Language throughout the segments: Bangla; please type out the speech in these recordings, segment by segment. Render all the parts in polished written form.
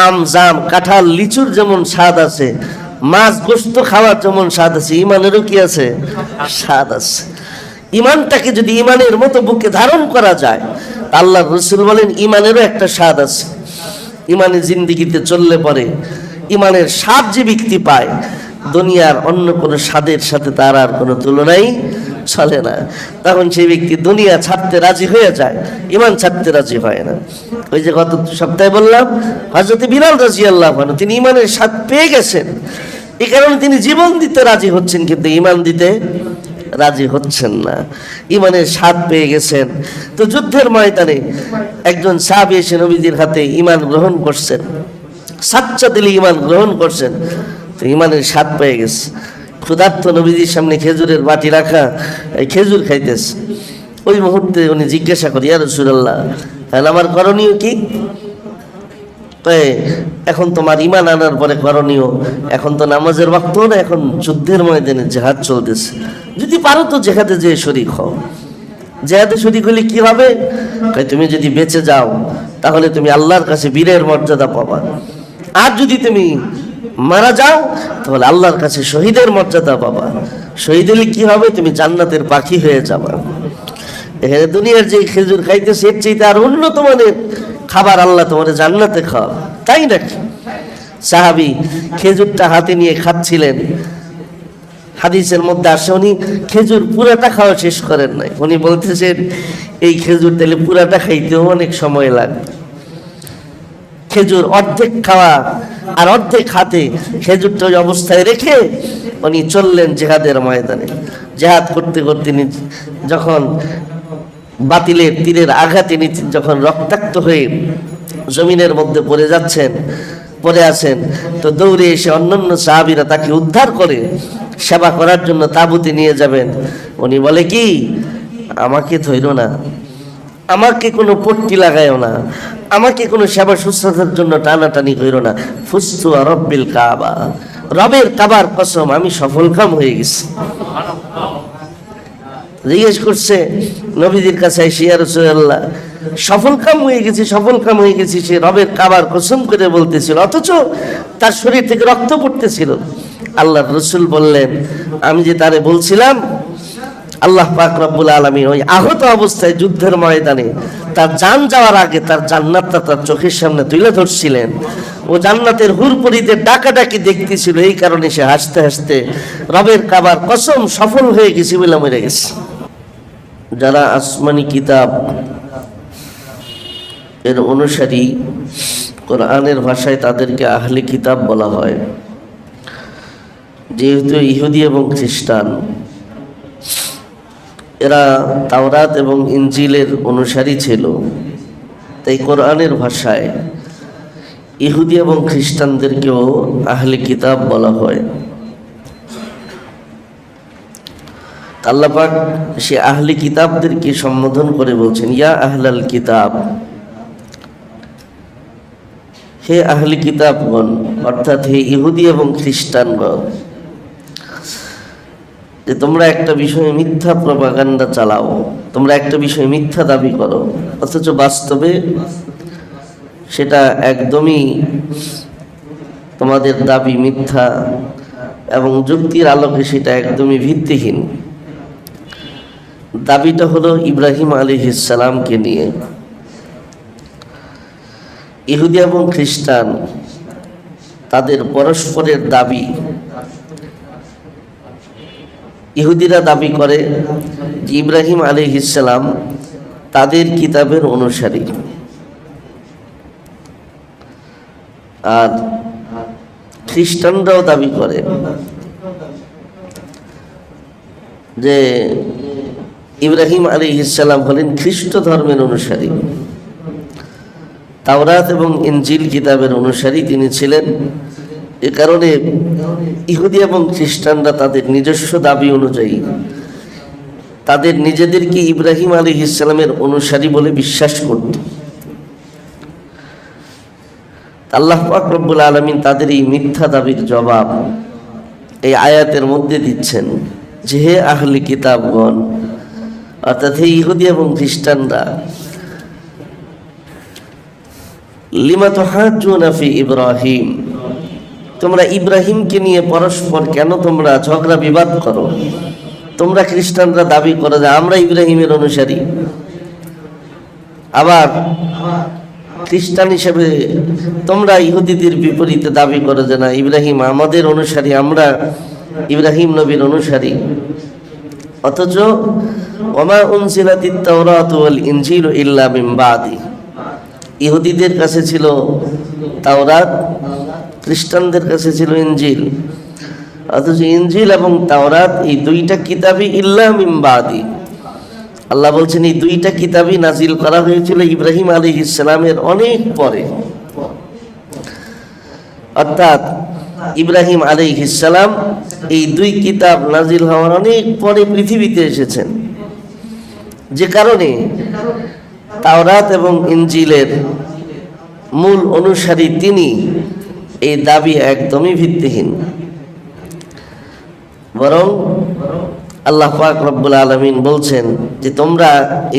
আম জাম কাঁঠাল লিচুর যেমন স্বাদ আছে, মাছ গোস্ত খাওয়ার যেমন স্বাদ আছে, ইমানেরও কি আছে? স্বাদ আছে। ইমানটাকে যদি ইমানের মতো বুকে ধারণ করা যায়, আল্লাহর রাসূল বলেন ইমানেরও একটা স্বাদ আছে। ইমানের জিন্দেগিতে চললে পরে ইমানের স্বাদ যে ব্যক্তি পায়, দুনিয়ার অন্য কোনো স্বাদের সাথে তার আর কোনো তুলনাই চলে না। তখন সেই ব্যক্তি দুনিয়া ছাড়তে রাজি হয়ে যায়, ইমান ছাড়তে রাজি হয় না। ওই যে গত সপ্তাহে বললাম, হযরত বিলাল রাদিয়াল্লাহু আনহু তিনি ইমানের স্বাদ পেয়ে গেছেন, এই কারণে তিনি জীবন দিতে রাজি হচ্ছেন, কিন্তু ইমান দিতে রাজি হচ্ছেন না। ইমানের স্বাদ পেয়ে গেছেন। তো যুদ্ধের ময়দানে একজন সাহাবী এসে নবীজির হাতে ইমান গ্রহণ করছেন, সাচ্চা দিলে ইমান গ্রহণ করছেন। তো ইমানের স্বাদ পেয়ে গেছে, ক্ষুধার্ত নবীজির সামনে খেজুরের বাটি রাখা, এই খেজুর খাইতেছে। ওই মুহূর্তে উনি জিজ্ঞাসা করি, ইয়া রাসূলুল্লাহ, তাহলে আমার করণীয় কি? এখন তোমার ইমান আনার পরে করণীয়, এখন তো নামাজের ওয়াক্ত না, এখন যুদ্ধের ময়দানে জিহাদ চলতেছে, যদি পারো তো জিহাদে যেয়ে শরীক হও। জিহাদে শরীক হলে কি হবে? তুমি যদি বেঁচে যাও তাহলে তুমি আল্লাহর কাছে বীরের মর্যাদা পাবা, আর যদি তুমি মারা যাও তাহলে আল্লাহর কাছে শহীদের মর্যাদা পাবা। শহীদ হলে কি হবে? তুমি জান্নাতের পাখি হয়ে যাবা। এখানে দুনিয়ার যে খেজুর খাইতেছে এর চাইতে আর উন্নত মানের খাবার আল্লাহ তোমার জান্নাতে খাওয়া, তাই নাকি? সাহাবী খেজুরটা হাতে নিয়ে খাচ্ছিলেন, হাদিসের মধ্যে আসে উনি খেজুর পুরাটা খাওয়া শেষ করেন নাই। উনি বলতেছেন এই খেজুর তাহলে পুরাটা খাইতেও অনেক সময় লাগবে। খেজুর অর্ধেক খাওয়া আর অর্ধেক হাতে খেজুরটা ওই অবস্থায় রেখে উনি চললেন জিহাদের ময়দানে। জিহাদ করতে করতে যখন বাতিলের তীরের আঘাতে যখন রক্তাক্ত হয়ে জমিনের মধ্যে পড়ে যাচ্ছেন, পড়ে আছেন, তো দৌড়ে এসে অন্যান্য সাহাবীরা তাকে উদ্ধার করে সেবা করার জন্য তাঁবুতে নিয়ে যাবেন। উনি বলে কি, আমাকে ধইরো না, আমাকে কোনো পট্টি লাগায়ও না, আমাকে কোনো সেবা শুশ্রূষার জন্য টানাটানি কইরো না। ফুস্তু রব্বিল কাবা, রবের কাবার কসম আমি সফলকাম হয়ে গেছি। জিজ্ঞেস করছে নবীজির কাছে, ইয়া রাসূলুল্লাহ, সফলকাম হয়ে গেছি, সফলকাম হয়ে গেছি, সে রবের কাবার কসম করে বলতেছিল, অথচ তার শরীর থেকে রক্ত পড়তেছিল। আল্লাহর রাসূল বললেন, আমি যে তারে বলছিলাম, আল্লাহ পাক রব্বুল আলামিন ওই আহত অবস্থায় যুদ্ধের ময়দানে তার জান যাওয়ার আগে তার জান্নাতটা তার চোখের সামনে তুলে ধরছিলেন। ও জান্নাতের হুরপুরীদের ডাকাডাকি দেখতেছিল, এই কারণে সে হাসতে হাসতে রবের কাবার কসম সফল হয়ে গেছি বলে মরে গেছে। যারা আসমানি কিতাব এর অনুসারী, কোরআনের ভাষায় তাদেরকে আহলে কিতাব বলা হয়। যেহেতু ইহুদি এবং খ্রিস্টান, এরা তাওরাত এবং ইনজিলের অনুসারী ছিল, তাই কোরআনের ভাষায় ইহুদি এবং খ্রিস্টানদেরকেও আহলে কিতাব বলা হয়। আল্লাহ পাক সে আহলে কিতাবদেরকে সম্বোধন করে বলছেন, ইয়া আহলাল কিতাব, হে আহলে কিতাবগণ, অর্থাৎ হে ইহুদি এবং খ্রিস্টানগণ, যে তোমরা একটা বিষয়ে মিথ্যা প্রপাগান্ডা চালাও, তোমরা একটা বিষয়ে মিথ্যা দাবি করো, অথচ বাস্তবে সেটা একদমই তোমাদের দাবি মিথ্যা এবং যুক্তির আলোকে সেটা একদমই ভিত্তিহীন। দাবিটা হলো ইব্রাহিম আলাইহিস সালামকে নিয়ে। ইহুদি এবং খ্রিস্টান তাদের পরস্পরের দাবি, ইহুদিরা দাবি করে যে ইব্রাহিম আলাইহিস সালাম তাদের কিতাবের অনুসারী, আর খ্রিস্টানরাও দাবি করে যে ইব্রাহিম আলাইহিস সালাম হলেন খ্রিস্ট ধর্মের অনুসারী, তাওরাত এবং ইনজিল কিতাবের অনুসারী তিনি ছিলেন। এ কারণে ইহুদি এবং খ্রিস্টানরা তাদের নিজস্ব দাবি অনুযায়ী তাদের নিজেদেরকে ইব্রাহিম আলাইহিস সালামের অনুসারী বলে বিশ্বাস করত। আল্লাহ পাক রব্বুল আলামিন তাদের এই মিথ্যা দাবির জবাব এই আয়াতের মধ্যে দিচ্ছেন যে, হে আহলে কিতাবগণ, অর্থাৎ হে ইহুদি এবং খ্রিস্টানরা, লিমা তুহাজ্জুনা ফি ইব্রাহিম, তোমরা ইব্রাহিমকে নিয়ে পরস্পর কেন তোমরা ঝগড়া বিবাদ করো? তোমরা খ্রিস্টানরা দাবি করো যে আমরা ইব্রাহিমের অনুসারী, আবার খ্রিস্টান হিসেবে তোমরা ইহুদিদের বিপরীতে দাবি করো যে না, ইব্রাহিম আমাদের অনুসারী, আমরা ইব্রাহিম নবীর অনুসারী। অথচ ওমা উনজিলাতিত তাওরাতু ওয়াল ইনজিলু ইল্লা মিন বাদি, ইহুদিদের কাছে ছিল তাওরাত, খ্রিস্টানদের কাছে ছিল ইনজিল। অথচ ইনজিল এবং তাওরাত এই দুইটা কিতাবই ইল্লা মিন বাদি, আল্লাহ বলছেন এই দুইটা কিতাবই নাজিল করা হয়েছিল ইব্রাহিম আলাইহিস সালামের অনেক পরে। অর্থাৎ ইব্রাহিম আলাইহিস সালাম এই দুই কিতাব নাজিল হওয়ার অনেক পরে পৃথিবীতে এসেছেন, যে কারণে তাওরাত এবং ইনজিলের মূল অনুসারী তিনি, এই দাবি একদমই ভিত্তিহীন। বরং আল্লাহ পাক রব্বুল আলামিন বলছেন যে তোমরা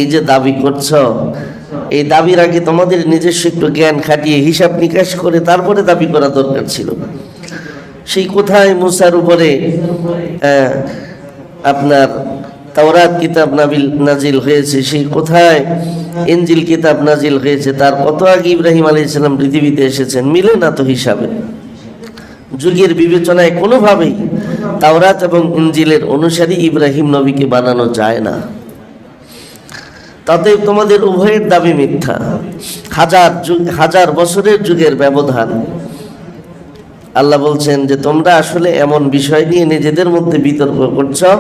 এই যে দাবি করছো, এই দাবির আগে তোমাদের নিজস্ব একটু জ্ঞান খাটিয়ে হিসাব নিকাশ করে তারপরে দাবি করা দরকার ছিল। সেই কোথায় মুসার উপরে আপনার তাওরাত কিতাব নাজিল হয়েছে, সেই কোথায় ইনজিল কিতাব নাজিল হয়েছে, তার কত আগে ইব্রাহিম আলাইহিস সালাম পৃথিবীতে এসেছেন, মিলে না তো হিসাবে। যুগের বিবেচনায় কোনোভাবেই তাওরাত এবং ইনজিলের অনুসারী ইব্রাহিম নবীকে বানানো যায় না। তাতে তোমাদের উভয়ের দাবি মিথ্যা। হাজার বছরের যুগের ব্যবধান। আল্লাহ বলছেন যে তোমরা আসলে এমন বিষয় নিয়ে নিজেদের মধ্যে বিতর্ক করছো,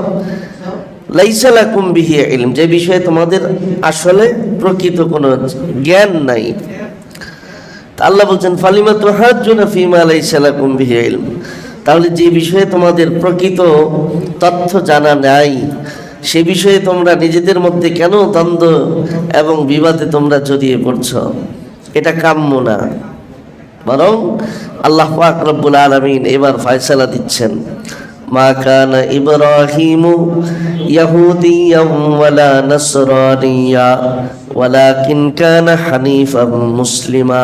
লাইসা লাকুম বিহি ইলম, যে বিষয়ে তোমাদের আসলে প্রকৃত কোনো জ্ঞান নাই। আল্লাহ বলছেন ফালিমা তুহাজ্জুনা ফিমা লাইসা লাকুম বিহি ইলম, তাহলে যে বিষয়ে তোমাদের প্রকৃত তথ্য জানা নাই, সে বিষয়ে তোমরা নিজেদের মধ্যে কেন দ্বন্দ্ব এবং বিবাদে তোমরা জড়িয়ে পড়ছো? এটা কাম্য না। বরং আল্লাহ পাক রব্বুল আলামিন এবার ফয়সালা দিচ্ছেন, মা কানা ইব্রাহিমু ইয়াহুদিয়্যান ওয়ালা নাসরানিয়্যা ওয়ালাকিন কানা হানিফান মুসলিমা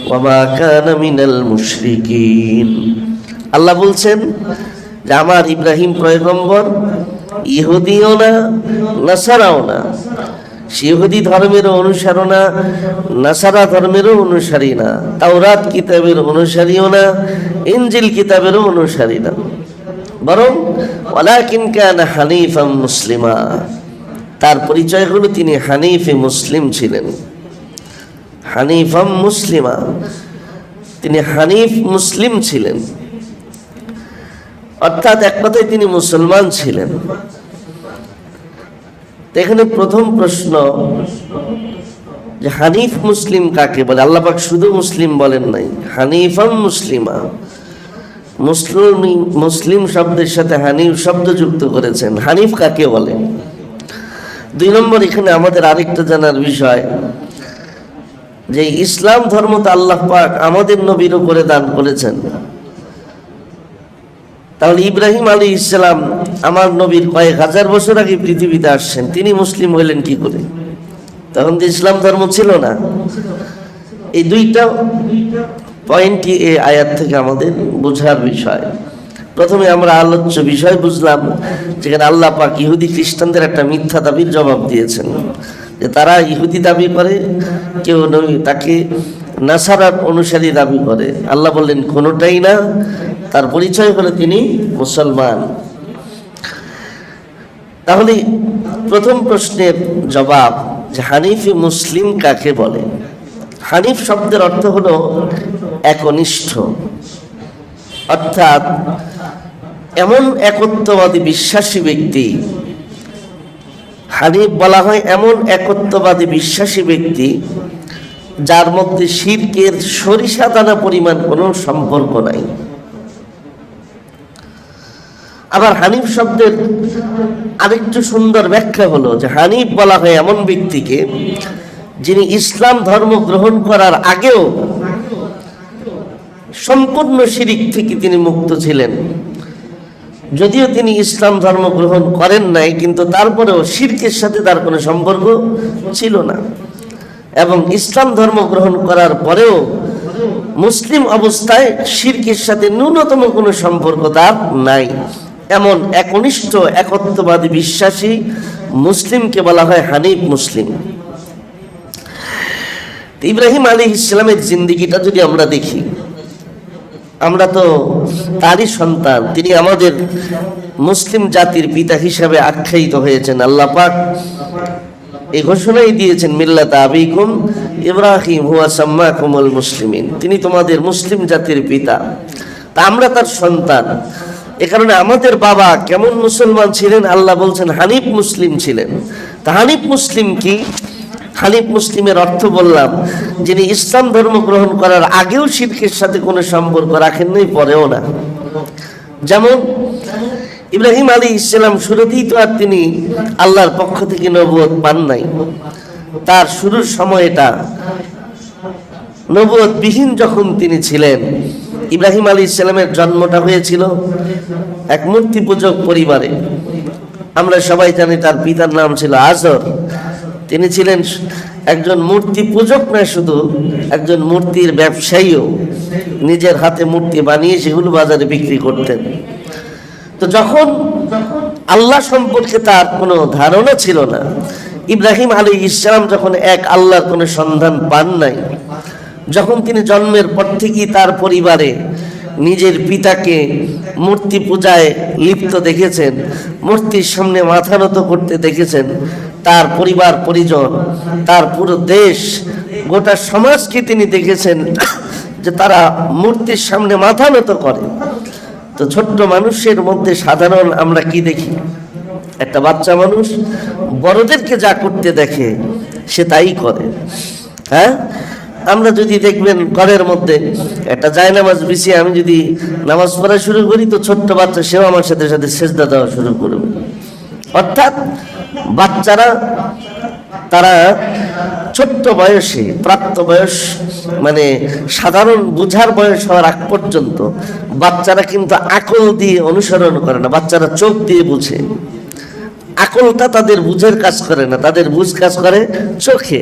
ওয়া মা কানা মিনাল মুশরিকিন। আল্লাহ বলছেন যে আমার ইব্রাহিম পয়গম্বর ইহুদিও না, নাসারাও না, ইহুদি ধর্মেরও অনুসারী না, নাসারা ধর্মেরও অনুসারী না, তাওরাত কিতাবের অনুসারীও না, ইনজিল কিতাবেরও অনুসারী না, বরং ওয়ালাকিন কানা হানিফাম মুসলিমা, তার পরিচয় হলো তিনি হানিফে মুসলিম ছিলেন। হানিফাম মুসলিমা, তিনি হানিফ মুসলিম ছিলেন, অর্থাৎ এক কথায় তিনি মুসলমান ছিলেন। এখানে প্রথম প্রশ্ন যে হানিফ মুসলিম কাকে বলে? আল্লাহ পাক শুধু মুসলিম বলেন নাই, হানিফাম মুসলিমা, মুসলিম শব্দের সাথে হানিফ শব্দ যুক্ত করেছেন। হানিফ কাকে বলে? দুই নম্বর, এখানে আমাদের আরেকটা জানার বিষয় যে ইসলাম ধর্ম তো আল্লাহ পাক আমাদের নবীর উপরে দান করেছেন, তাহলে ইব্রাহিম আলাইহিস সালাম আমার নবীর কয়েক হাজার বছর আগে পৃথিবীতে আসছেন, তিনি মুসলিম হইলেন কি করে? তখন তো ইসলাম ধর্ম ছিল না। এই দুইটা পয়েন্টই এই আয়াত থেকে আমাদের বোঝার বিষয়। প্রথমে আমরা আলোচ্য বিষয় বুঝলাম, যেখানে আল্লাহ পাক ইহুদি খ্রিস্টানদের একটা মিথ্যা দাবির জবাব দিয়েছেন, যে তারা ইহুদি দাবি করে, কেউ তাকে নাসারার অনুসারী দাবি করে। আল্লাহ বললেন কোনোটাই না, তার পরিচয় হলো তিনি মুসলমান। তাহলে প্রথম প্রশ্নের জবাব যে হানিফি মুসলিম কাকে বলে? হানিফ শব্দের অর্থ হলো একনিষ্ঠ, অর্থাৎ এমন একত্ববাদী বিশ্বাসী ব্যক্তি। হানিফ বলা হয় এমন একত্ববাদী বিশ্বাসী ব্যক্তি যার মধ্যে শিরকের সরিষা দানা পরিমাণ কোনো সম্পর্ক নাই। আবার হানিফ শব্দের আরেকটু সুন্দর ব্যাখ্যা হলো যে হানিফ বলা হয় এমন ব্যক্তিকে যিনি ইসলাম ধর্ম গ্রহণ করার আগেও সম্পূর্ণ শিরিক থেকে তিনি মুক্ত ছিলেন। যদিও তিনি ইসলাম ধর্ম গ্রহণ করেন নাই, কিন্তু তারপরেও শিরকের সাথে তার কোনো সম্পর্ক ছিল না। এবং ইসলাম ধর্ম গ্রহণ করার পরেও মুসলিম অবস্থায় শিরকের সাথে ন্যূনতম কোনো সম্পর্ক তার নাই, এমন একনিষ্ঠ একত্ববাদী বিশ্বাসী মুসলিমকে বলা হয় হানিফ মুসলিম। ইব্রাহিম আলাইহিস সালামের জিন্দেগিটা যদি আমরা দেখি, আমরা তো তারই সন্তান, তিনি আমাদের মুসলিম জাতির পিতা হিসাবে আখ্যায়িত হয়েছেন। আল্লাহ পাক এই ঘোষণাই দিয়েছেন, মিল্লাত আবিকুম ইব্রাহিম হুয়া সাম্মাকুমুল মুসলিমিন, তিনি তোমাদের মুসলিম জাতির পিতা, তা আমরা তার সন্তান। এ কারণে আমাদের বাবা কেমন মুসলমান ছিলেন? আল্লাহ বলছেন হানিফ মুসলিম ছিলেন। তা হানিফ মুসলিম কি? হানিফ মুসলিমের অর্থ বললাম, যিনি ইসলাম ধর্ম গ্রহণ করার আগেও শিরকের সাথে কোনো সম্পর্ক রাখেন নাই, পরেও না। যেমন ইব্রাহিম আলাইহিস সালাম শুরুতেই তো আর তিনি আল্লাহর পক্ষ থেকে নবুয়ত পান নাই, তার শুরুর সময়টা নবুয়ত বিহীন যখন তিনি ছিলেন। ইব্রাহিম আলাইহিস সালামের জন্মটা হয়েছিল এক মূর্তি পূজক পরিবারে। আমরা সবাই জানি তার পিতার নাম ছিল আজর। তিনি ছিলেন একজন মূর্তি পূজক, নয় শুধু একজন মূর্তির ব্যবসায়ীও, নিজের হাতে মূর্তি বানিয়ে সেগুলো বাজারে বিক্রি করতেন। তো যখন আল্লাহ সম্পর্কে তার কোনো ধারণা ছিল না, ইব্রাহিম আলাইহিস সালাম যখন এক আল্লাহর কোনো সন্ধান পান নাই, যখন তিনি জন্মের পর থেকেই তার পরিবারে নিজের পিতাকে মূর্তি পূজায় লিপ্ত দেখেছেন, মূর্তির সামনে মাথা নত করতে দেখেছেন, তার পরিবার পরিজন, তার পুরো দেশ, গোটা সমাজকে তিনি দেখেছেন যে তারা মূর্তির সামনে মাথা নত করে। তো ছোট্ট মানুষের মধ্যে সাধারণ আমরা কি দেখি? একটা বাচ্চা মানুষ বড়দেরকে যা করতে দেখে সে তাই করে। হ্যাঁ, আমরা যদি দেখবেন ঘরের মধ্যে একটা জায়নামাজ বিছিয়ে আমি যদি নামাজ পড়া শুরু করি, তো ছোট্ট বাচ্চা সেও আমার সাথে সাথে সেজদা দেওয়া শুরু করবে। অর্থাৎ বাচ্চারা তারা ছোট্ট বয়সে, প্রাপ্ত বয়স মানে সাধারণ বুঝার বয়স হওয়ার আগ পর্যন্ত বাচ্চারা কিন্তু আকল দিয়ে অনুসরণ করে না, বাচ্চারা চোখ দিয়ে বুঝে। আকলটা তাদের বুঝের কাজ করে না, তাদের বুঝ কাজ করে চোখে।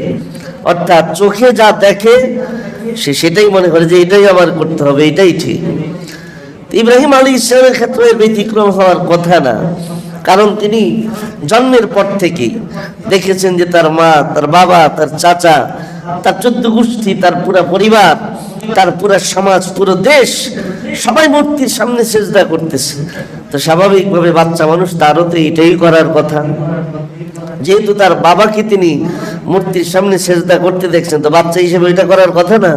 অর্থাৎ চোখে যা দেখে সে সেটাই মনে করে যে এটাই আমার করতে হবে, এটাই ঠিক। ইব্রাহিম আলাইহিস সালামের ক্ষেত্রে ব্যতিক্রম হওয়ার কথা না, কারণ তিনি জন্মের পর থেকেই দেখেছেন যে তার মা, তার বাবা, তার চাচা, তার 14 গোষ্ঠী, তার পুরো পরিবার, তার পুরো সমাজ, পুরো দেশ সবাই মূর্তির সামনে সেজদা করতেছে। তো স্বাভাবিকভাবে বাচ্চা মানুষ, তারও তো এটাই করার কথা। যেহেতু তার বাবাকে তিনি মূর্তির সামনে সেজদা করতে দেখছেন, তো বাচ্চা হিসেবে এটা করার কথা না?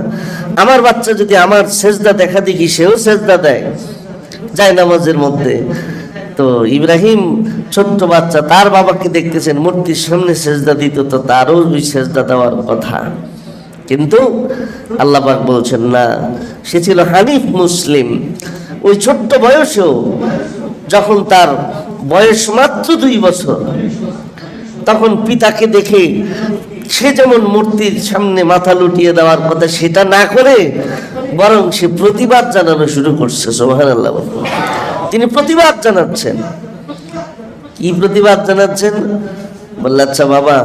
আমার বাচ্চা যদি আমার সেজদা দেখা দেখি সেও সেজদা দেয় যায় নামাজের মধ্যে। তো ইব্রাহিম ছোট্ট বাচ্চা, তার বাবাকে দেখতেছেন মূর্তির সামনে সেজদা দিত, তো তারও ওই সেজদা দেওয়ার কথা। কিন্তু আল্লাহ পাক বলছেন না, সে ছিল হানিফ মুসলিম। ওই ছোট্ট বয়সেও, যখন তার বয়স মাত্র 2 বছর, তখন পিতাকে দেখে সে যেমন মূর্তির সামনে মাথা লুটিয়ে দেওয়ার কথা সেটা না করে বরং সে প্রতিবাদ জানানো শুরু করছে। সুবহানাল্লাহ। তিনি প্রতিবাদ জানাচ্ছেন। কি প্রতিবাদ জানাচ্ছেন? বলল, আচ্ছা বাবা,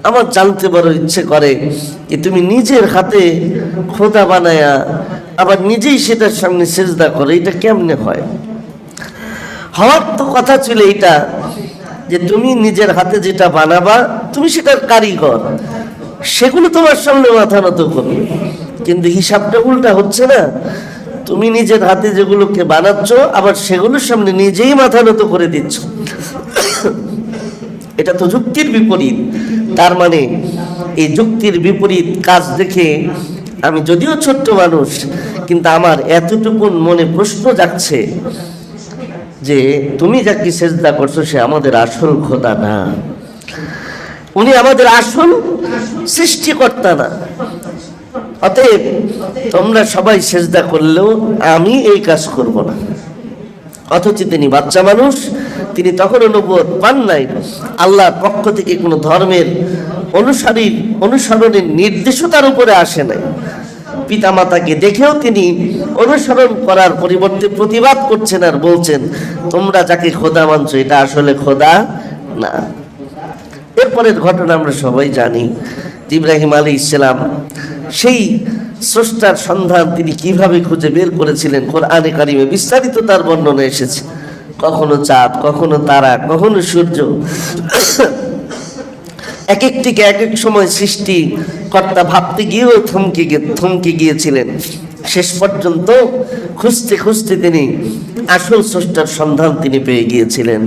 আমার জানতে বড় ইচ্ছে করে যে তুমি নিজের হাতে খোদা বানায়া আবার নিজেই সেটার সামনে সেজদা করে, এটা কেমনে হয়? হওয়ার তো কথা ছিল এটা যে তুমি নিজের হাতে যেটা বানাবা তুমি সেটার কারিগর, সেগুলো তোমার সামনে মাথা নত করবে। কিন্তু হিসাবটা উল্টা হচ্ছে না, তুমি নিজের হাতে যেগুলোকে বানাচ্ছ আবার সেগুলোর সামনে নিজেই মাথা নত করে দিচ্ছ। এটা তো যুক্তির বিপরীত। তার মানে এই যুক্তির বিপরীত কাজ দেখে আমি যদিও ছোট্ট মানুষ, কিন্তু আমার এতটুকু মনে প্রশ্ন যাচ্ছে যে তুমি যাকে সেজদা করছো সে আমাদের আসল খোদা না, উনি আমাদের আসল সৃষ্টিকর্তা না। অতএব তোমরা সবাই সেজদা করলেও আমি এই কাজ করব না। অথচ তিনি বাচ্চা মানুষ, তিনি তখনও নবুয়ত পান নাই, আল্লাহর পক্ষ থেকে কোনো ধর্মের অনুসরণের নির্দেশও তার উপরে আসে নাই। পিতামাতাকে দেখেও তিনি অনুসরণ করার পরিবর্তে প্রতিবাদ করছেন আর বলছেন তোমরা যাকে খোদা মানছো এটা আসলে খোদা না। এরপরের ঘটনা আমরা সবাই জানি। ইব্রাহিম আলাইহিস সালাম সেই স্রষ্টার সন্ধান তিনি কিভাবে খুঁজে বের করেছিলেন কোরআনে কারিমে বিস্তারিত তার বর্ণনা এসেছে। কখনো চাঁদ, কখনো তারা, কখনো সূর্য, এক একটিকে এক এক সময় সৃষ্টিকর্তা ভাবতে গিয়েও থমকে গিয়েছিলেন। শেষ পর্যন্ত খুঁজতে খুঁজতে তিনি আসল স্রষ্টার সন্ধান তিনি পেয়ে গিয়েছিলেন।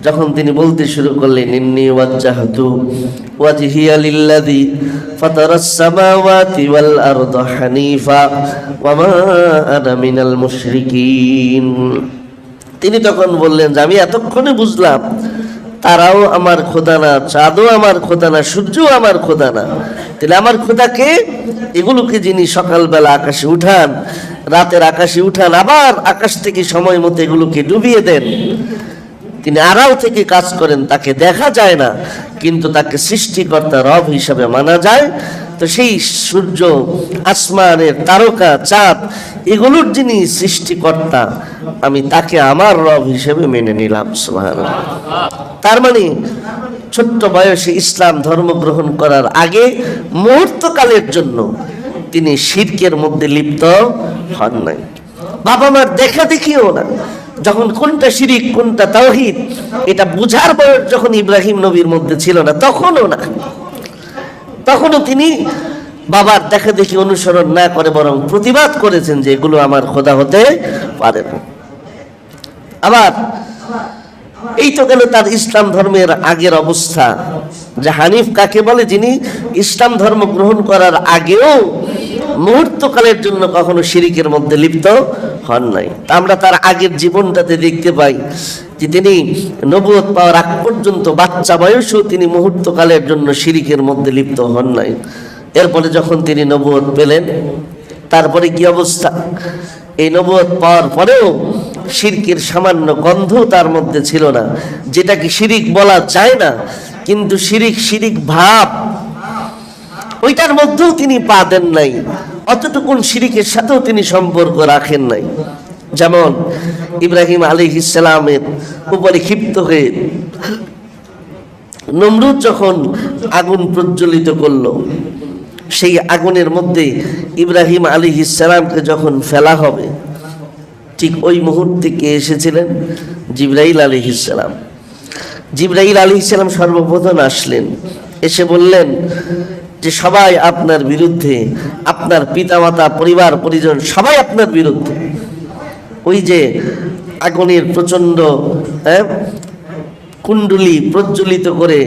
যখন তিনি বলতে শুরু করলেন, ইন্নী ওয়াজ্জাহতু ওয়াজহিয়া লিল্লাযী ফাতারাস সামাওয়াতি ওয়াল আরদা হানিফা ওয়া মা আনা মিনাল মুশরিকিন, তিনি তখন বললেন যে আমি এতক্ষণে বুঝলাম তারাও আমার খোদা না, চাঁদও আমার খোদা না, সূর্যও আমার খোদা না। তাহলে আমার খোদাকে, এগুলোকে যিনি সকালবেলা আকাশে উঠান, রাতের আকাশে উঠান, আবার আকাশ থেকে সময় মতো এগুলোকে ডুবিয়ে দেন, তিনি আড়াল থেকে কাজ করেন, তাকে দেখা যায় না কিন্তু তাকে সৃষ্টিকর্তা রব হিসাবে মানা যায়। তো সেই সূর্য, আসমানের তারকা, চাঁদ, এগুলোর যিনি সৃষ্টিকর্তা, আমি তাকে আমার রব হিসেবে মেনে নিলাম। সুবহানাল্লাহ। তার মানে ছোট্ট বয়সে ইসলাম ধর্ম গ্রহণ করার আগে মুহূর্তকালের জন্য তিনি শিরকের মধ্যে লিপ্ত হন নাই। বাবা মার দেখা দেখিও না, যখন কোনটা শিরিক কোনটা তাওহীদ এটা বুঝার বয়স যখন ইব্রাহিম নবীর মধ্যে ছিল না, তখনও তিনি বাবার দেখা দেখি অনুসরণ না করে বরং প্রতিবাদ করেছেন যে এগুলো আমার খোদা হতে পারে না। আবার এই তো গেল তার ইসলাম ধর্মের আগের অবস্থা, যে হানিফ কাকে বলে, যিনি ইসলাম ধর্ম গ্রহণ করার আগেও মুহূর্তকালের জন্য কখনো শিরিকের মধ্যে লিপ্ত হন নাই। তা আমরা তার আগের জীবনটাতে দেখতে পাই যে তিনি নবুয়ত পাওয়ার আগ পর্যন্ত বাচ্চা বয়সেও তিনি মুহূর্তকালের জন্য শিরিকের মধ্যে লিপ্ত হন নাই। এরপরে যখন তিনি নবুয়ত পেলেন, তারপরে কি অবস্থা, এই নবুয়ত পাওয়ার পরেও শিরকের সামান্য গন্ধ তার মধ্যে ছিল না, যেটাকে শিরিক বলা যায় না, কিন্তু শিরিক ভাব ওইটার মধ্যেও তিনি পা দেন নাই, অতটুকুন শিরিকের সাথেও তিনি সম্পর্ক রাখেন নাই। যেমন ইব্রাহিম আলাইহিস সালামের উপরে ক্ষিপ্ত হয়ে নমরুদ যখন আগুন প্রজ্বলিত করলো, সেই আগুনের মধ্যে ইব্রাহিম আলাইহিস সালামকে যখন ফেলা হবে, ঠিক ওই মুহূর্তে কে এসেছিলেন? জিবরাইল আলাইহিস সালাম। জিবরাইল আলাইহিস সালাম সর্বপ্রথম আসলেন, এসে বললেন যে সবাই আপনার বিরুদ্ধে, আপনার পিতামাতা, পরিবার পরিজন সবাই আপনার বিরুদ্ধে। ওই যে আগুনের প্রচন্ড কুণ্ডলি প্রজ্বলিত করে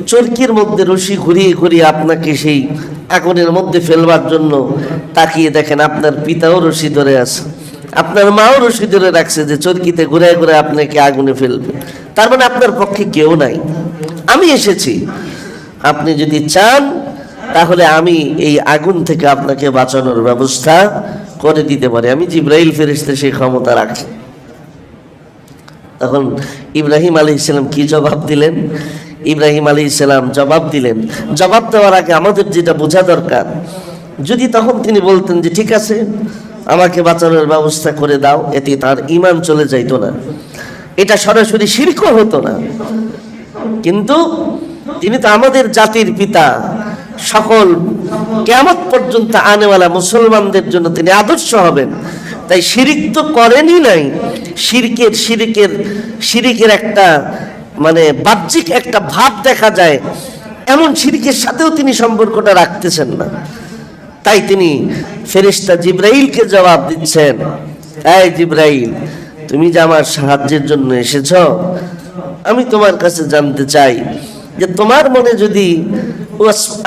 চরকির মধ্যে রশি ঘুরিয়ে ঘুরিয়ে আপনাকে সেই আগুনের মধ্যে ফেলবার জন্য তাকিয়ে দেখেন, আপনার পিতাও রশি ধরে আছে, আপনার মাও রশি ধরে রাখছে যে চরকিতে ঘুরায় ঘুরে আপনাকে আগুনে ফেলবে। তার মানে আপনার পক্ষে কেউ নাই, আমি এসেছি, আপনি যদি চান তাহলে আমি এই আগুন থেকে আপনাকে বাঁচানোর ব্যবস্থা করে দিতে পারি, আমি জিবরাইল ফেরেশতা সেই ক্ষমতা রাখি। তখন ইব্রাহিম আলাইহিস সালাম কি জবাব দিলেন? ইব্রাহিম আলাইহিস সালাম জবাব দিলেন, জবাব দেওয়ার আগে আমাদের যেটা বোঝা দরকার, যদি তখন তিনি বলতেন যে ঠিক আছে আমাকে বাঁচানোর ব্যবস্থা করে দাও, এতে তার ঈমান চলে যাইতো না, এটা সরাসরি শিরকও হতো না। কিন্তু তিনি তো আমাদের জাতির পিতা, সকল কিয়ামত পর্যন্ত আনেওয়ালা মুসলমানদের জন্য তিনি আদর্শ হবেন, তাই শিরিক তো করেনই নাই। শিরিকের একটা মানে বাহ্যিক একটা ভাব দেখা যায়, এমন শিরিকের সাথেও তিনি সম্পর্কটা রাখতেছেন না। তাই তিনি ফেরেশতা জিবরাইলকে জবাব দিচ্ছেন, এই জিবরাইল, তুমি যে আমার সাহায্যের জন্য এসেছ, আমি তোমার কাছে জানতে চাই যে তোমার মনে যদি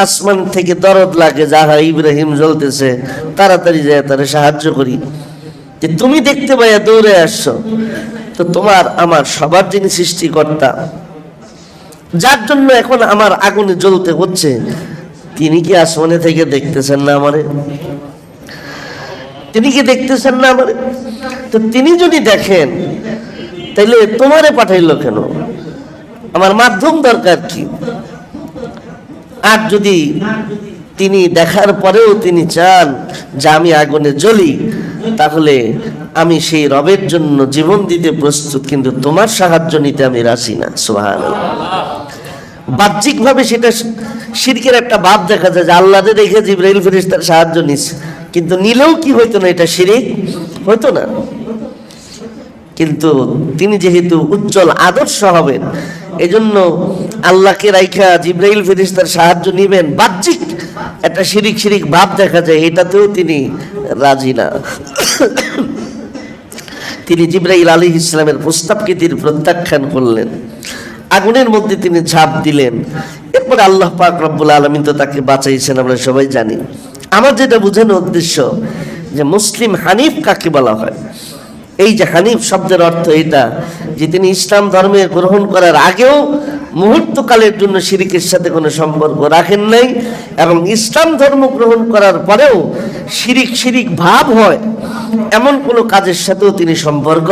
আসমান থেকে দরদ লাগে, যাহা ইব্রাহিম জ্বলতেছে, তাড়াতাড়ি যায় তারা সাহায্য করি, যে তুমি দেখতে পাইয়া দৌড়ে আসছো, তো তোমার আমার সবার যিনি সৃষ্টিকর্তা, যার জন্য এখন আমার আগুনে জ্বলতে হচ্ছে, তিনি কি আসমানে থেকে দেখতেছেন না আমারে? তিনি কি দেখতেছেন না আমারে? তো তিনি যদি দেখেন তাহলে তোমারে পাঠাইলো কেন? আমার মাধ্যম দরকার কি? আর যদি তিনি দেখার পরেও তিনি চান যে আমি আগুনে জ্বলি, তাহলে আমি সেই রবের জন্য জীবন দিতে প্রস্তুত, কিন্তু তোমার সাহায্য নিতে আমি রাজি না। সুবহানাল্লাহ। বাহ্যিকভাবে সেটা শিরকের একটা ভাব দেখা যায় যে আল্লাহকে দেখে জিবরাইল ফেরেশতার সাহায্য নিচ্ছে, কিন্তু নিলেও কি হইতো না, এটা শিরক হইতো না। কিন্তু তিনি যেহেতু উজ্জ্বল আদর্শ হবেন, এজন্য আল্লাহকে রাইখা জিবরাইল ফেরেশতার সাহায্য নিবেন, বাহ্যিক একটা শিরিক ভাব দেখা যায়, এটাতেও তিনি রাজি না। তিনি জিবরাইল আলাইহিস সালামের প্রস্তাবকে তিনি প্রত্যাখ্যান করলেন, আগুনের মধ্যে তিনি ঝাঁপ দিলেন। এরপরে আল্লাহ পাক রব্বুল আলামিন তো তাকে বাঁচাইছেন, আমরা সবাই জানি। আমার যেটা বোঝানোর উদ্দেশ্য যে মুসলিম হানিফ কাকে বলা হয়, এই যে হানিফ শব্দের অর্থ এটা যে তিনি ইসলাম ধর্মে গ্রহণ করার আগেও মুহূর্তকালের জন্য শিরকের সাথে কোনো সম্পর্ক রাখেন নাই, এবং ইসলাম ধর্ম গ্রহণ করার পরেও শিরিক ভাব হয় এমন কোনো কাজের সাথেও তিনি সম্পর্ক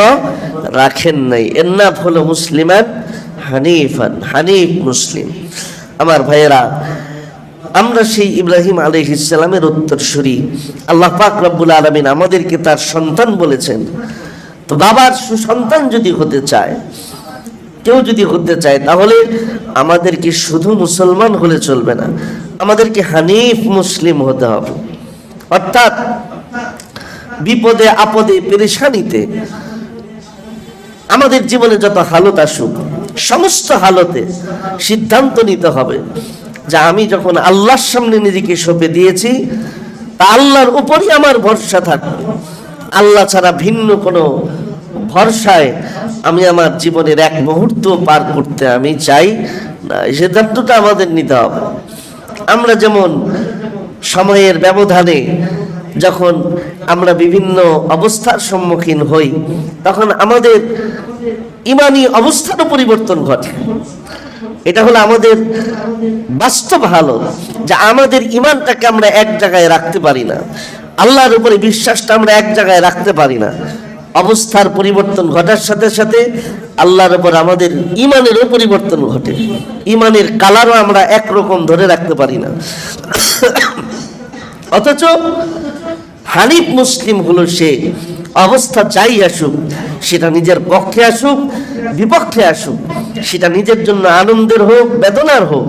রাখেন নাই। এর নাম হলো মুসলিমান হানিফান, হানিফ মুসলিম। আমার ভাইয়েরা, আমরা সেই ইব্রাহিম আলাইহিস সালামের উত্তরসূরি। আল্লাহ পাক রব্বুল আলামিন আমাদেরকে তার সন্তান বলেছেন। তো বাবার সুসন্তান যদি হতে চায়, কেউ যদি হতে চায়, তাহলে আমাদেরকে শুধু মুসলমান হলে চলবে না, আমাদেরকে হানিফ মুসলিম হতে হবে। অর্থাৎ বিপদে আপদে পেরেশানিতে আমাদের জীবনে যত হালত আসুক, সমস্ত হালতে সিদ্ধান্ত নিতে হবে যে আমি যখন আল্লাহর সামনে নিজেকে সঁপে দিয়েছি, তা আল্লাহর উপরই আমার ভরসা থাকবে। আল্লাহ ছাড়া ভিন্ন কোনো ভরসায় আমি আমার জীবনের এক মুহূর্ত পার করতে আমি চাই না। এই সিদ্ধান্তটা আমাদের নিতে হবে। আমরা যেমন সময়ের ব্যবধানে যখন আমরা বিভিন্ন অবস্থার সম্মুখীন হই, তখন আমাদের ইমানি অবস্থারও পরিবর্তন ঘটে। এটা হলো আমাদের বাস্তব হালত, যে আমাদের ইমানটাকে আমরা এক জায়গায় রাখতে পারি না, আল্লাহর উপরে বিশ্বাসটা আমরা এক জায়গায় রাখতে পারি না। অবস্থার পরিবর্তন ঘটার সাথে সাথে আল্লাহর উপর আমাদের ইমানেরও পরিবর্তন ঘটে, ইমানের কালারও আমরা একরকম ধরে রাখতে পারি না। অথচ হানিফ মুসলিম হলো সে, অবস্থা যাই আসুক, সেটা নিজের পক্ষে আসুক বিপক্ষে আসুক, সেটা নিজের জন্য আনন্দের হোক বেদনার হোক,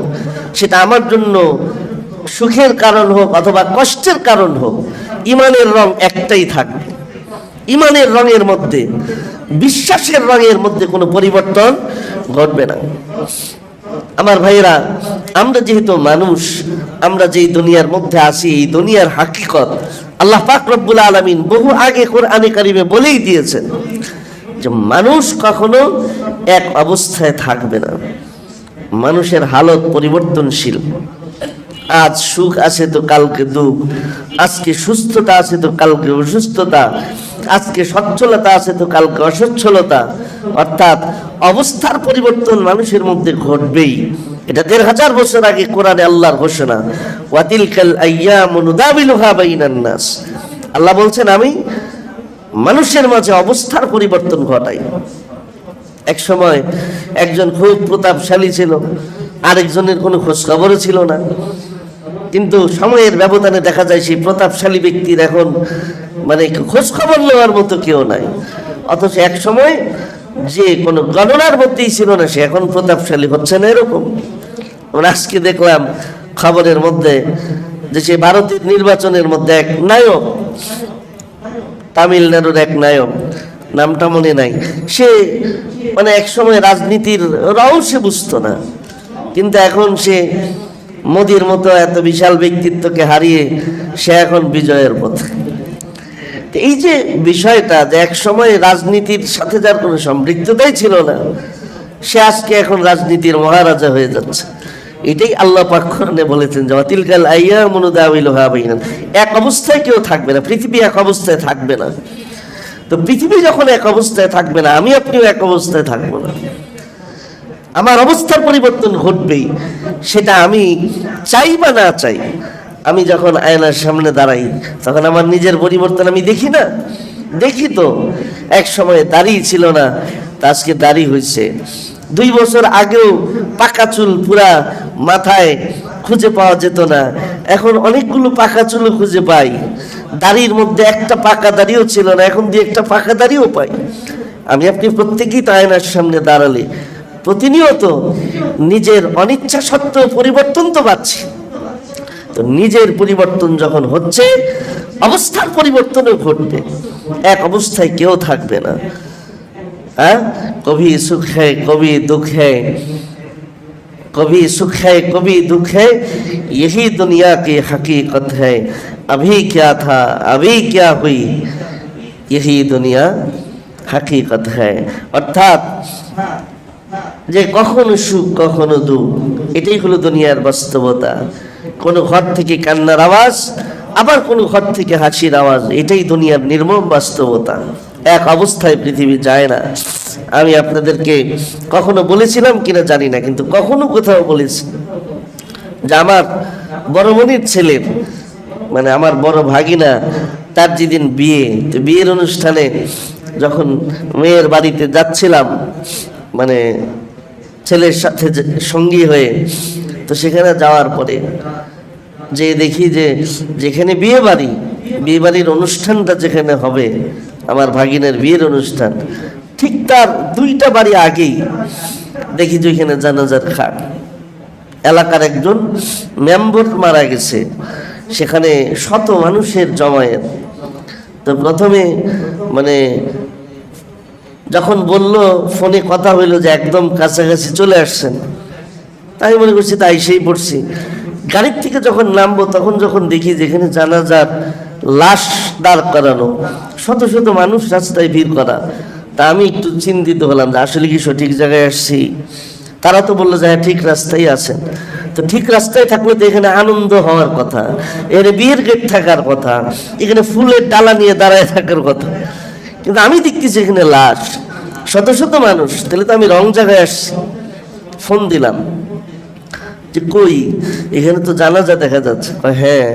সেটা আমার জন্য সুখের কারণ হোক অথবা কষ্টের কারণ হোক, ইমানের রং একটাই থাকবে। ইমানের রঙের মধ্যে, বিশ্বাসের রঙের মধ্যে কোনো পরিবর্তন ঘটবে না। আমার ভাইয়েরা, আমরা যেহেতু মানুষ, আমরা যেই দুনিয়ার মধ্যে আছি, এই দুনিয়ার হাকিকত আল্লাহ পাক রব্বুল আলামিন বহু আগে কোরআনে কারিমে বলেই দিয়েছেন যে মানুষ কখনো এক অবস্থায় থাকবে না। মানুষের হালত পরিবর্তনশীল। আজ সুখ আছে তো কালকে দুঃখ, আজকে সুস্থতা আছে তো কালকে অসুস্থতা, আজকে সচ্ছলতা আছে তো কালকে অসচ্ছলতা। অর্থাৎ অবস্থার পরিবর্তন মানুষের মধ্যে ঘটবেই। এটা ১৫০০ বছর আগে কোরআনে আল্লাহর ঘোষণা, ওয়াতিলকাল আইয়ামু নুদাবিলুহা বাইনান নাস। আল্লাহ বলছেন আমি মানুষের মাঝে অবস্থার পরিবর্তন ঘটাই। এক সময় একজন খুব প্রতাপশালী ছিল, আরেকজনের কোনো খোঁজ খবরও ছিল না, কিন্তু সময়ের ব্যবধানে দেখা যায় সেই প্রতাপশালী ব্যক্তির এখন মানে খোঁজ খবর নেওয়ার মতো কেউ নাই। অথচ এক সময় যে কোনো গণনার মধ্যেই ছিল না, সে এখন প্রতাপশালী হচ্ছে না, এরকম। আমরা আজকে দেখলাম খবরের মধ্যে যে সে ভারতের নির্বাচনের মধ্যে এক নায়ক, তামিলনাড়ুর এক নায়ক, নামটা মনে নাই, সে মানে এক সময় রাজনীতির রং সে বুঝতো না, কিন্তু এখন সে মোদির মতো এত বিশাল ব্যক্তিত্বকে হারিয়ে সে এখন বিজয়ের পথে। এই যে বিষয়টা, যে এক সময় রাজনীতির সাথে যার কোনো সম্পৃক্ততাই ছিল না, সে আজকে এখন রাজনীতির মহারাজা হয়ে যাচ্ছে। এটাই আল্লাহ পাক কোরআনে বলেছেন যে ওয়াতিলকাল আইয়ামু নুদাবিলুহা বাইনান। এক অবস্থায় কেউ থাকবে না, পৃথিবী এক অবস্থায় থাকবে না। তো পৃথিবী যখন এক অবস্থায় থাকবে না, আমি আপনিও এক অবস্থায় থাকবো না। আমার অবস্থার পরিবর্তন ঘটবেই, সেটা আমি চাই বা না চাই। আমি যখন আয়নার সামনে দাঁড়াই, তখন আমার নিজের পরিবর্তন আমি দেখি না? দেখি তো। এক সময় দাড়ি ছিল না, তা আজকে দাড়ি হয়েছে। 2 বছর আগেও পাকা চুল পুরা মাথায় খুঁজে পাওয়া যেত না, এখন অনেকগুলো পাকা চুলও খুঁজে পাই। দাড়ির মধ্যে একটা পাকা দাড়িও ছিল না, এখন 2-1টা পাকা দাড়িও পাই। আমি আপনি প্রত্যেকেই তো আয়নার সামনে দাঁড়ালে প্রতিনিয়ত নিজের অনিচ্ছা সত্ত্বেও পরিবর্তন তো পাচ্ছি। তো নিজের পরিবর্তন যখন হচ্ছে, অবস্থার পরিবর্তনও ঘটবে, এক অবস্থায় কেউ থাকবে না। হ্যাঁ, কবি সুখ है कभी दुख है, कभी सुख है कभी दुख है, यही दुनिया की हकीकत है। अभी क्या था अभी क्या हुई, यही दुनिया हकीकत है। অর্থাৎ যে কখনো সুখ কখনো দুঃখ, এটাই হলো দুনিয়ার বাস্তবতা। কোনো ঘর থেকে কান্নার আওয়াজ, আবার কোনো ঘর থেকে হাসির আওয়াজ, এটাই দুনিয়ার নির্মম বাস্তবতা। এক অবস্থায় পৃথিবী যায় না। আমি আপনাদেরকে কখনো বলেছিলাম কিনা জানি না, কিন্তু কখনো কোথাও বলেছি যে আমার বড় বোনের ছেলের, মানে আমার বড় ভাগিনা, তার যেদিন বিয়ে, তো বিয়ের অনুষ্ঠানে যখন মেয়ের বাড়িতে যাচ্ছিলাম, মানে ছেলের সাথে সঙ্গী হয়ে, তো সেখানে যাওয়ার পরে যে দেখি যে যেখানে বিয়ে বাড়ির অনুষ্ঠানটা যেখানে হবে, আমার ভাগিনের বিয়ের অনুষ্ঠান, ঠিক তার 2টা বাড়ি আগেই দেখি যে ওইখানে জানাজার খাট, এলাকার একজন মেম্বার মারা গেছে, সেখানে শত মানুষের জমায়েত। তো প্রথমে মানে যখন বলল, ফোনে কথা হইলো যে একদম কাছাকাছি চলে আসছেন, তাই মনে করছি তাই সেই পড়ছি। গাড়ির থেকে যখন নামবো, তখন যখন দেখি যেখানে জানাজার লাশ দাঁড় করানো, শত শত মানুষ রাস্তায় ভিড় করা, তা আমি একটু চিন্তিত হলাম যে আসলে কি সঠিক জায়গায় আসছি। তারা তো বললো যে হ্যাঁ ঠিক রাস্তায় আছেন। তো ঠিক রাস্তায় থাকলে তো এখানে আনন্দ হওয়ার কথা, এখানে বিয়ের গেট থাকার কথা, এখানে ফুলের ডালা নিয়ে দাঁড়ায় থাকার কথা, কিন্তু আমি দেখতেছি এখানে লাশ, শত শত মানুষ। তাহলে তো আমি রং জায়গায় আসছি। ফোন দিলাম যে কই, এখানে তো জানাজা দেখা যাচ্ছে। হ্যাঁ,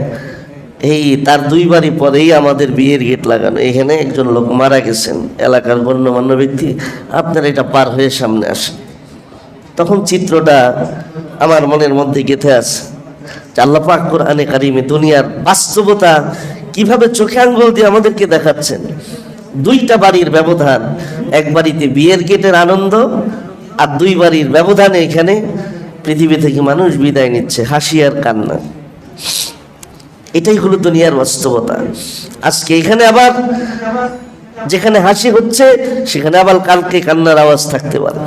এই তার 2 বাড়ি পরেই আমাদের বিয়ের গেট লাগানো, এখানে একজন লোক মারা গেছেন, এলাকার গণ্যমান্য ব্যক্তি, আপনারা এটা পার হয়ে সামনে আসেন। তখন চিত্রটা আমার মনের মধ্যে গেঁথে আছে যে আল্লাহ পাক কোরআনে কারিমে দুনিয়ার বাস্তবতা কিভাবে চোখে আঙ্গুল দিয়ে আমাদেরকে দেখাচ্ছেন। 2টা বাড়ির ব্যবধান, এক বাড়িতে বিয়ের গেটের আনন্দ, আর 2 বাড়ির ব্যবধানে এখানে পৃথিবী থেকে মানুষ বিদায় নিচ্ছে, হাসি আর কান্না। এটাই হলো দুনিয়ার বাস্তবতা। আজকে এখানে আবার যেখানে হাসি হচ্ছে, সেখানে আবার কালকে কান্নার আওয়াজ থাকতে পারে।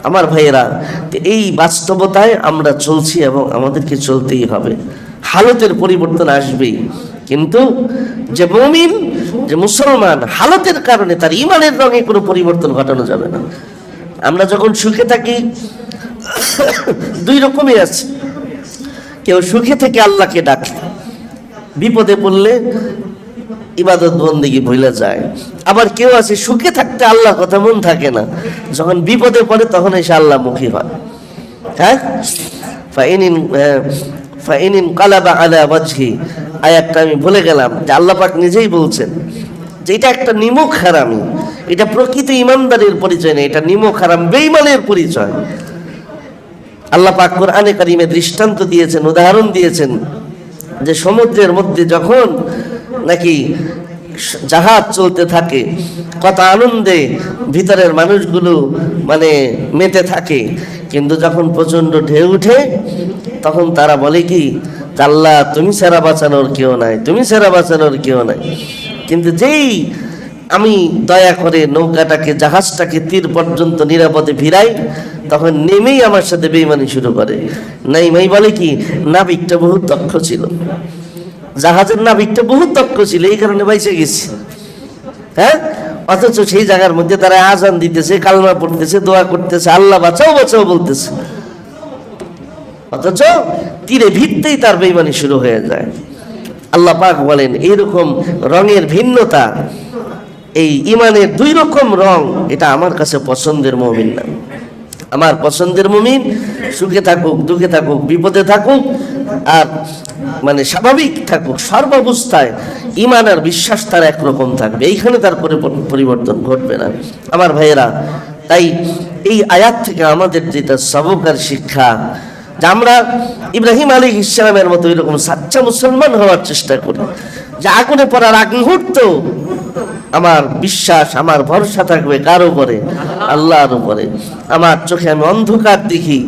আমার ভাইয়েরা, এই বাস্তবতায় আমরা চলছি এবং আমাদেরকে চলতেই হবে। হালতের পরিবর্তন আসবেই, কিন্তু যে মুমিন, যে মুসলমান, হালতের কারণে তার ঈমানের রঙে কোনো পরিবর্তন ঘটানো যাবে না। আমরা যখন সুখে থাকি, 2 রকমই আছে। কেউ সুখে থেকে আল্লাহকে ডাকে, বিপদে পড়লে ইবাদত বন্দেগী ভুলে যায়। আবার কেউ আছে সুখে থাকতে আল্লাহর কথা মন থাকে না, যখন বিপদে পড়ে তখন এসে আল্লাহমুখী হয়। হ্যাঁ, ফাইনিন কালাবা আলা ওয়াজহি, আয়াতটা আমি ভুলে গেলাম, যে আল্লাহ পাক নিজেই বলছেন যে এটা একটা নিমক হারামি, এটা প্রকৃত ইমানদারের পরিচয় নেই, এটা নিমক হারাম বেঈমানের পরিচয়। আল্লাহ পাক কোরআনে কারিমে দৃষ্টান্ত দিয়েছেন, উদাহরণ দিয়েছেন যে সমুদ্রের মধ্যে যখন নাকি জাহাজ চলতে থাকে, কত আনন্দে ভিতরের মানুষগুলো মানে মেতে থাকে, কিন্তু যখন প্রচন্ড ঢেউ উঠে, তখন তারা বলে কি, আল্লাহ তুমি ছাড়া বাঁচানোর কেউ নাই, তুমি ছাড়া বাঁচানোর কেউ নাই। কিন্তু যেই আমি দয়া করে নৌকাটাকে, জাহাজটাকে তীর পর্যন্ত নিরাপদে ভিড়াই, তখন নেমেই আমার সাথে বেঈমানি শুরু করে। নাইমাই বলে কি, নাবিকটা বহুত দক্ষ ছিল, জাহাজের নাবিকটা বহুত দক্ষ ছিল, এই কারণে বাইচে গেছি। হ্যাঁ, অথচ সেই জায়গার মধ্যে তারা আজান দিতেছে, কালমা পড়তেছে, দোয়া করতেছে, আল্লাহ বাঁচাও বাঁচাও বলতেছে, অথচ তীরে ভিড়তেই তার বেঈমানি শুরু হয়ে যায়। আল্লাহ পাক বলেন এইরকম রঙের ভিন্নতা, এই ইমানের 2 রকম রং, এটা আমার কাছে পছন্দের মুমিন না। আমার পছন্দের মুমিন সুখে থাকুক, দুঃখে থাকুক, বিপদে থাকুক, আর মানে স্বাভাবিক থাকুক, সর্বাবস্থায় ইমান আর বিশ্বাস তার একরকম থাকবে, এইখানে তার পরিবর্তন ঘটবে না। আমার ভাইয়েরা, তাই এই আয়াত থেকে আমাদের যেটা সবক আর শিক্ষা, যে আমরা ইব্রাহিম আলাইহিস সালামের মতো এরকম সাচ্চা মুসলমান হওয়ার চেষ্টা করি, যে আগুনে পড়ার আগ মুহূর্ত আমার বিশ্বাস, আমার ভরসা থাকবে কার উপরে? আল্লাহর উপরে। আমার চোখে আমি অন্ধকার দেখি,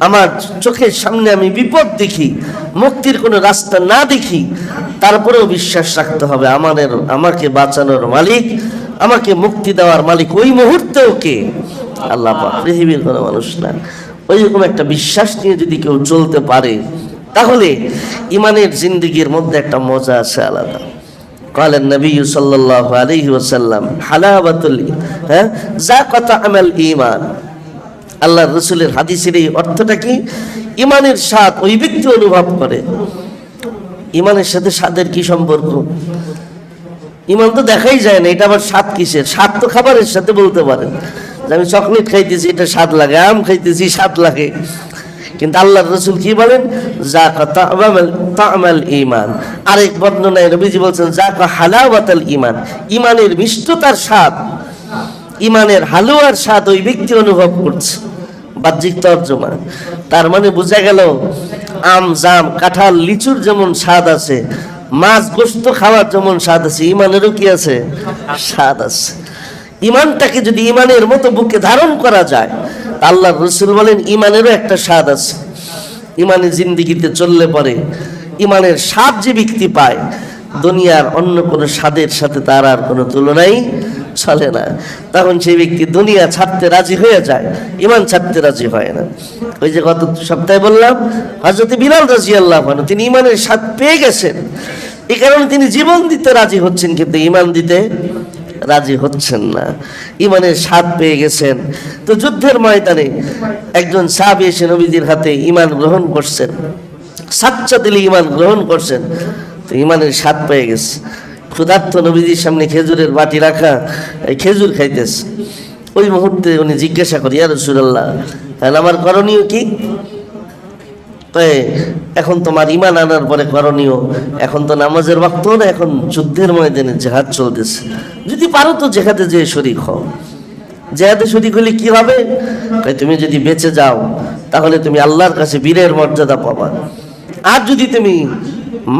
আমার চোখের সামনে আমি বিপদ দেখি, মুক্তির কোনো রাস্তা না দেখি, তারপরেও বিশ্বাস রাখতে হবে আমাকে বাঁচানোর মালিক, আমাকে মুক্তি দেওয়ার মালিক ওই মুহূর্তেও কে? আল্লাহ পাক, পৃথিবীর কোনো মানুষ না। ওইরকম একটা বিশ্বাস নিয়ে যদি কেউ চলতে পারে, তাহলে ইমানের জিন্দেগির মধ্যে একটা মজা আছে আলাদা। قال النبي صلى الله عليه وسلم حلاوة ذاقة عمل الإيمان। আল্লাহর রাসূলের হাদিসের এই অর্থটা কি? ইমানের স্বাদ ওই ব্যক্তি অনুভব করে। ইমানের সাথে স্বাদের কি সম্পর্ক? ইমান তো দেখাই যায় না, এটা আবার স্বাদ কিসের? স্বাদ তো খাবারের সাথে বলতে পারেন যে আমি চকলেট খাইতেছি এটা স্বাদ লাগে, আম খাইতেছি স্বাদ লাগে। কিন্তু আল্লাহর রাসূল কি বলেন? যাকা তা'মাল ঈমান। আরেক বর্ণনায় নবীজি বলছেন যাকা হালাওয়াতাল ঈমান, ঈমানের মিষ্টতার স্বাদ, ঈমানের হালুয়ার স্বাদ ওই ব্যক্তি অনুভব করছে। বাহ্যিক তর্জমা। তার মানে বোঝা গেল আম, জাম, কাঁঠাল, লিচুর যেমন স্বাদ আছে, মাছ গোশত খাওয়ার যেমন স্বাদ আছে, ঈমানেরও কি আছে? স্বাদ আছে। ঈমানটাকে যদি ঈমানের মতো বুকে ধারণ করা যায়, আল্লাহর রাসূল বলেন ঈমানেরও একটা স্বাদ আছে। ঈমানের জিন্দেগিতে চললে পরে ঈমানের স্বাদ যে ব্যক্তি পায়, দুনিয়ার অন্য কোনো স্বাদের সাথে তার আর কোনো তুলনাই চলে না। তখন সেই ব্যক্তি দুনিয়া ছাড়তে রাজি হয়ে যায়, ঈমান ছাড়তে রাজি হয় না। ওই যে গত সপ্তাহে বললাম, হযরত বিলাল রাদিয়াল্লাহু আনহু তিনি ঈমানের স্বাদ পেয়ে গেছেন, এই কারণে তিনি জীবন দিতে রাজি হচ্ছেন, কিন্তু ঈমান দিতে রাজি হচ্ছেন না। ঈমানের স্বাদ পেয়ে গেছেন। তো যুদ্ধের ময়দানে একজন সাহাবী এসে নবীজির হাতে ঈমান গ্রহণ করছেন, সাচ্চা দিলে ঈমান গ্রহণ করছেন। তো ঈমানের স্বাদ পেয়ে গেছে, ক্ষুধার্ত নবীজির সামনে খেজুরের বাটি রাখা, এই খেজুর খাইতেছে। ওই মুহূর্তে উনি জিজ্ঞাসা করি, ইয়া রাসূলুল্লাহ, তাহলে আমার করণীয় কি? এখন তোমার ঈমান আনার পরে করণীয়, এখন তো নামাজের ওয়াক্ত না, এখন যুদ্ধের ময়দানে জিহাদ চলতেছে, যদি পারো তো জিহাদে যেয়ে শরীক হও। জিহাদে শরীক হলে কি হবে? তুমি যদি বেঁচে যাও তাহলে তুমি আল্লাহর কাছে বীরের মর্যাদা পাবা, আর যদি তুমি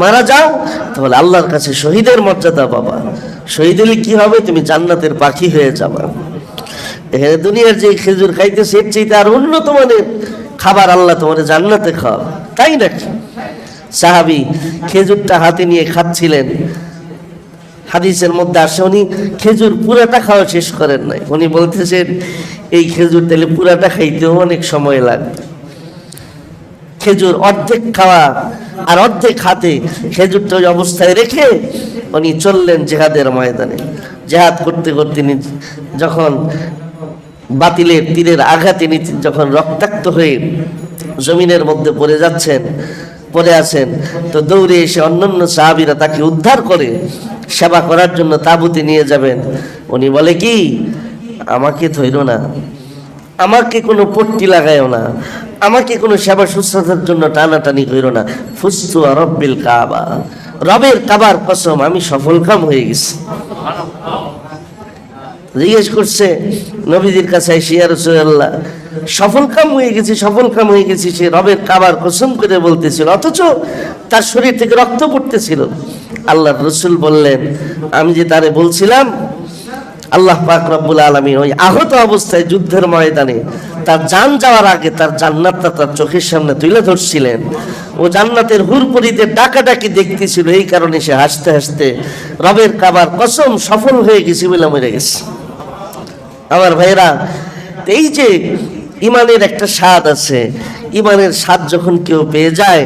মারা যাও তাহলে আল্লাহর কাছে শহীদের মর্যাদা পাবা। শহীদ হলে কি হবে? তুমি জান্নাতের পাখি হয়ে যাবা। এখানে দুনিয়ার যে খেজুর খাইতেছে এর চাইতে আর উন্নত মানের খাবার আল্লাহ তোমার জান্নাতে খাওয়াবে, তাই নাকি? সাহাবী খেজুরটা হাতে নিয়ে খাচ্ছিলেন, হাদিসের মধ্যে আসে উনি খেজুর পুরাটা খাওয়া শেষ করেন নাই। উনি বলতেছেন এই খেজুর তাহলে পুরাটা খাইতেও অনেক সময় লাগবে। খেজুর অর্ধেক খাওয়া আর অর্ধেক হাতে খেজুরটা ওই অবস্থায় রেখে উনি চললেন জিহাদের ময়দানে। জিহাদ করতে করতে যখন বাতিলের তীরের আঘাতে যখন রক্তাক্ত হয়ে জমিনের মধ্যে পড়ে আছেন, তো দৌড়ে এসে অন্যান্য সাহাবীরা তাকে উদ্ধার করে সেবা করার জন্য তাঁবুতে নিয়ে যাবেন। উনি বলে কি, আমাকে ধইরো না, আমাকে কোনো পট্টি লাগায়ও না, আমাকে কোনো সেবা শুশ্রূষার জন্য টানাটানি কইরো না। ফুস্তু রব্বিল কাবা, রবের কাবার কসম আমি সফলকাম হয়ে গেছি। জিজ্ঞেস করছে নবীজির কাছে, ইয়া রাসূলুল্লাহ, সফলকাম হয়ে গেছি, সে রবের কাবার কসম করে বলতেছিল, অথচ তার শরীর থেকে রক্ত পড়তেছিল। আল্লাহর রাসূল বললেন, আমি যে তারে বলছিলাম, আল্লাহ পাক রব্বুল আলামিন ওই আহত অবস্থায় যুদ্ধের ময়দানে তার জান যাওয়ার আগে তার জান্নাতটা তার চোখের সামনে তুলে ধরছিলেন। ও জান্নাতের হুরপুরীদের ডাকাডাকি দেখতেছিল, এই কারণে সে হাসতে হাসতে রবের কাবার কসম সফল হয়ে গেছি বলে মরে গেছে। আমার ভাইরা, এই যে ঈমানের একটা স্বাদ আছে, ঈমানের স্বাদ যখন কেউ পেয়ে যায়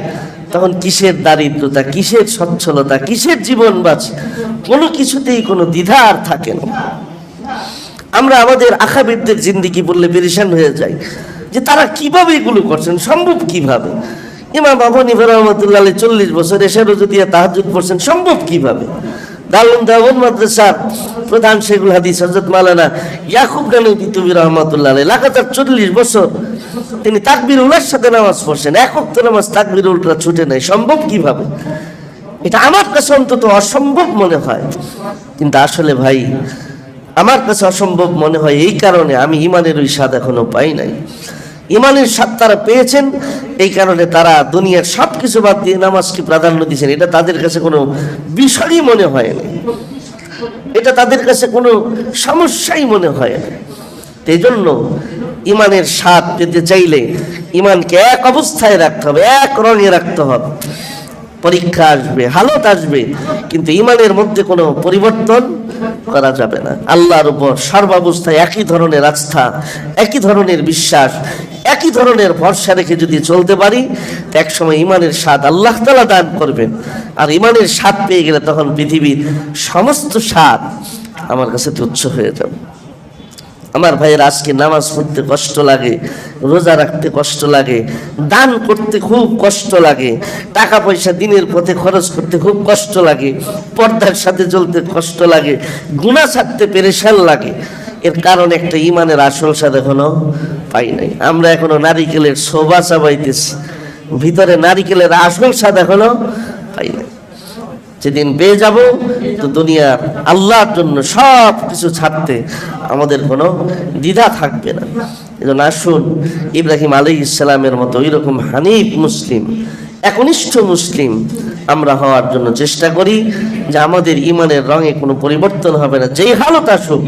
তখন কিসের দারিদ্রতা, কিসের সচ্ছলতা, কিসের জীবন বাঁচে, কোনো কিছুতেই কোনো দ্বিধা আর থাকে না। আমরা আমাদের আখাবিরদের জিন্দেগি বললে পেরেশান হয়ে যাই যে তারা কিভাবে এগুলো করছেন, সম্ভব কিভাবে? ইমাম আবু হানিফা রাহমাতুল্লাহ আলাইহি 40 বছর এশারও যদি তাহাজ্জুদ পড়ছেন, সম্ভব কিভাবে? দারুল দেওবন্দ মাদ্রাসার প্রধান শেখুল হাদিস হযরত মাওলানা ইয়াকুব গানবী রাহমাতুল্লাহ আলাইহি লাগাতার 40 বছর তিনি তাকবীর উলার সাথে নামাজ পড়ছেন, এক ওয়াক্ত নামাজ তাকবীর উলটা ছুটে নাই। সম্ভব কিভাবে? এটা আমার কাছে অন্তত অসম্ভব মনে হয়। কিন্তু আসলে ভাই, আমার কাছে অসম্ভব মনে হয় এই কারণে আমি ঈমানের ওই স্বাদ এখনো পাই নাই। ঈমানের স্বাদ তারা পেয়েছেন, এই কারণে তারা দুনিয়ার সব কিছু বাদ দিয়ে নামাজকে প্রাধান্য দিয়েছেন। এটা তাদের কাছে কোনো বিষয়ই মনে হয় না। এটা তাদের কাছে কোনো সমস্যাই মনে হয় না। এই জন্য ইমানের স্বাদ পেতে চাইলে ইমানকে এক অবস্থায় রাখতে হবে, এক রঙে রাখতে হবে। পরীক্ষা আসবে, হালত আসবে, কিন্তু ইমানের মধ্যে কোনো পরিবর্তন করা যাবে না। আল্লাহর উপর সর্বাবস্থায় একই ধরনের আস্থা, একই ধরনের বিশ্বাস, একই ধরনের ভরসা রেখে যদি চলতে পারি, একসময় ইমানের স্বাদ আল্লাহ তাআলা দান করবেন। আর ইমানের স্বাদ পেয়ে গেলে তখন পৃথিবীর সমস্ত স্বাদ আমার কাছে তুচ্ছ হয়ে যাবে। আমার ভাইয়ের, আজকে নামাজ পড়তে কষ্ট লাগে, রোজা রাখতে কষ্ট লাগে, দান করতে খুব কষ্ট লাগে, টাকা পয়সা দিনের পথে খরচ করতে খুব কষ্ট লাগে, পর্দার সাথে চলতে কষ্ট লাগে, গুনাহ ছাড়তে পেরেশান লাগে। এর কারণ একটা, ইমানের আসল স্বাদ এখনো পাই নাই। আমরা এখনো নারিকেলের শোভা চাবাইতেছি, ভিতরে নারিকেলের আসল স্বাদ এখনো পাই নাই। যেদিন পেয়ে যাব, তো দুনিয়ার আল্লাহর জন্য সব কিছু ছাড়তে আমাদের কোনো দ্বিধা থাকবে না। এজন্য আসুন ইব্রাহিম আলাইহিস সালামের মতো ওইরকম হানিফ মুসলিম, একনিষ্ঠ মুসলিম আমরা হওয়ার জন্য চেষ্টা করি, যে আমাদের ইমানের রঙে কোনো পরিবর্তন হবে না। যেই হালত আসুক,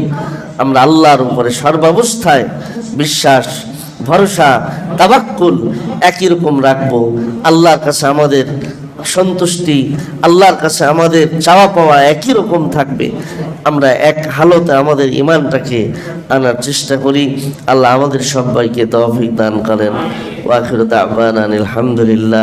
আমরা আল্লাহর উপরে সর্বাবস্থায় বিশ্বাস, ভরসা, তাওয়াক্কুল একই রকম রাখবো। আল্লাহর কাছে আমাদের সন্তুষ্টি, আল্লাহর কাছে আমাদের চাওয়া পাওয়া একই রকম থাকবে। আমরা এক হালতে আমাদের ইমানটাকে আনার চেষ্টা করি। আল্লাহ আমাদের সবাইকে তৌফিক দান করেন। ওয়া আখিরু দাওয়ানা আলহামদুলিল্লাহ।